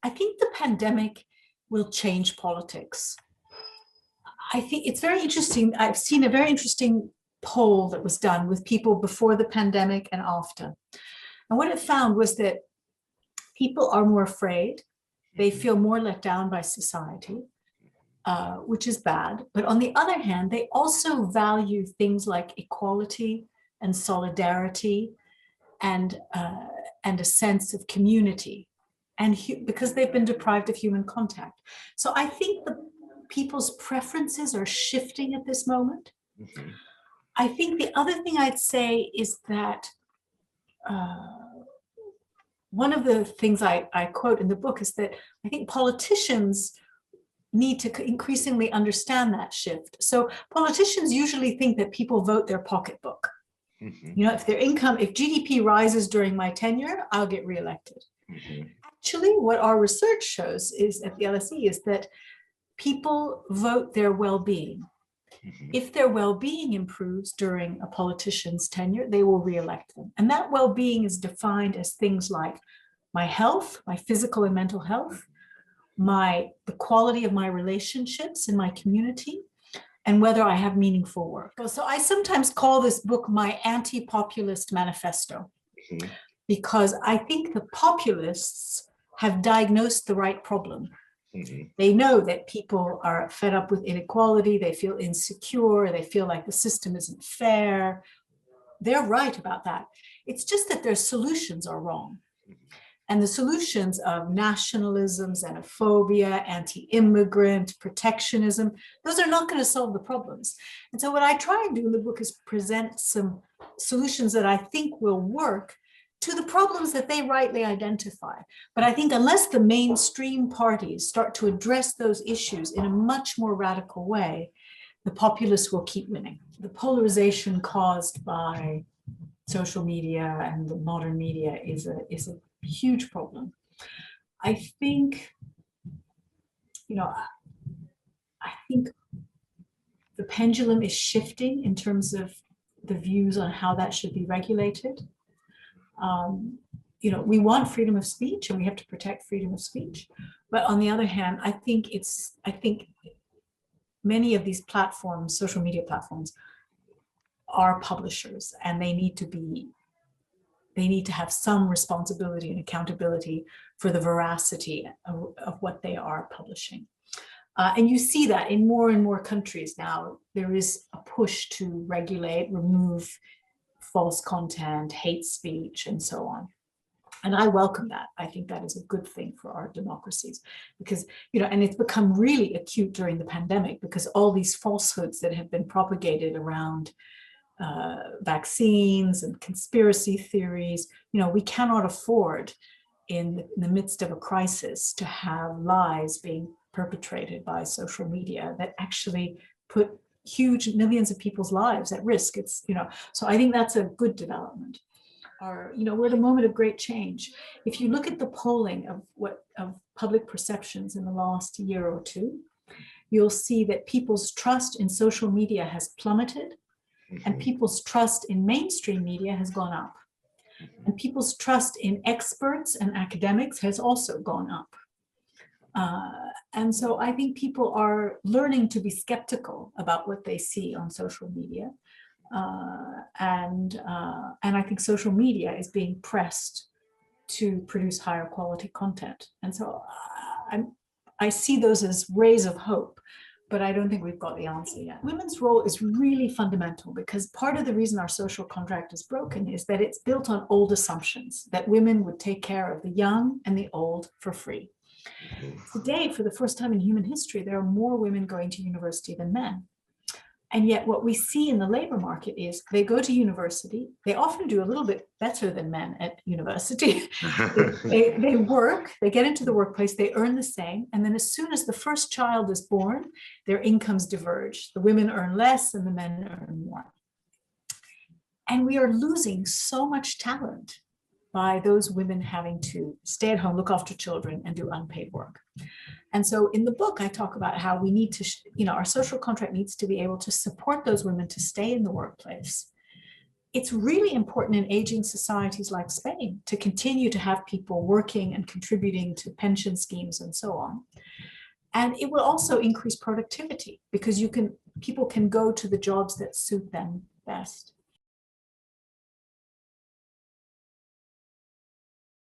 I think the pandemic will change politics. I think it's very interesting. I've seen a very interesting poll that was done with people before the pandemic and after. And what it found was that people are more afraid. They feel more let down by society, which is bad. But on the other hand, they also value things like equality and solidarity and a sense of community, and because they've been deprived of human contact. So I think the people's preferences are shifting at this moment. Mm-hmm. I think the other thing I'd say is that one of the things I quote in the book is that I think politicians need to increasingly understand that shift. So politicians usually think that people vote their pocketbook. Mm-hmm. You know, if their income, if GDP rises during my tenure, I'll get reelected. Mm-hmm. Actually, what our research shows is at the LSE is that people vote their well-being. Mm-hmm. If their well-being improves during a politician's tenure, they will reelect them. And that well-being is defined as things like my health, my physical and mental health, the quality of my relationships in my community, and whether I have meaningful work. So I sometimes call this book my anti-populist manifesto, mm-hmm. because I think the populists have diagnosed the right problem. Mm-hmm. They know that people are fed up with inequality, they feel insecure, they feel like the system isn't fair. They're right about that. It's just that their solutions are wrong. And the solutions of nationalism, xenophobia, anti-immigrant, protectionism, those are not going to solve the problems. And so what I try and do in the book is present some solutions that I think will work to the problems that they rightly identify. But I think unless the mainstream parties start to address those issues in a much more radical way, the populists will keep winning. The polarization caused by social media and the modern media is a huge problem. I think, I think the pendulum is shifting in terms of the views on how that should be regulated. We want freedom of speech and we have to protect freedom of speech. But on the other hand, I think many of these platforms, social media platforms, are publishers, and they need to have some responsibility and accountability for the veracity of what they are publishing. And you see that in more and more countries now. There is a push to regulate, remove false content, hate speech, and so on. And I welcome that. I think that is a good thing for our democracies because, and it's become really acute during the pandemic because all these falsehoods that have been propagated around vaccines and conspiracy theories, we cannot afford in the midst of a crisis to have lies being perpetrated by social media that actually put huge millions of people's lives at risk. It's, so I think that's a good development. We're at a moment of great change. If you look at the polling of public perceptions in the last year or two, you'll see that people's trust in social media has plummeted. And people's trust in mainstream media has gone up. And people's trust in experts and academics has also gone up. And so I think people are learning to be skeptical about what they see on social media. And I think social media is being pressed to produce higher quality content. And so I see those as rays of hope. But I don't think we've got the answer yet. Women's role is really fundamental because part of the reason our social contract is broken is that it's built on old assumptions that women would take care of the young and the old for free. Today, for the first time in human history, there are more women going to university than men. And yet what we see in the labor market is they go to university, they often do a little bit better than men at university. they work, they get into the workplace, they earn the same. And then as soon as the first child is born, their incomes diverge. The women earn less and the men earn more. And we are losing so much talent by those women having to stay at home, look after children, and do unpaid work. And so in the book, I talk about how we need to, our social contract needs to be able to support those women to stay in the workplace, it's really important in aging societies like Spain to continue to have people working and contributing to pension schemes and so on. And it will also increase productivity because people can go to the jobs that suit them best.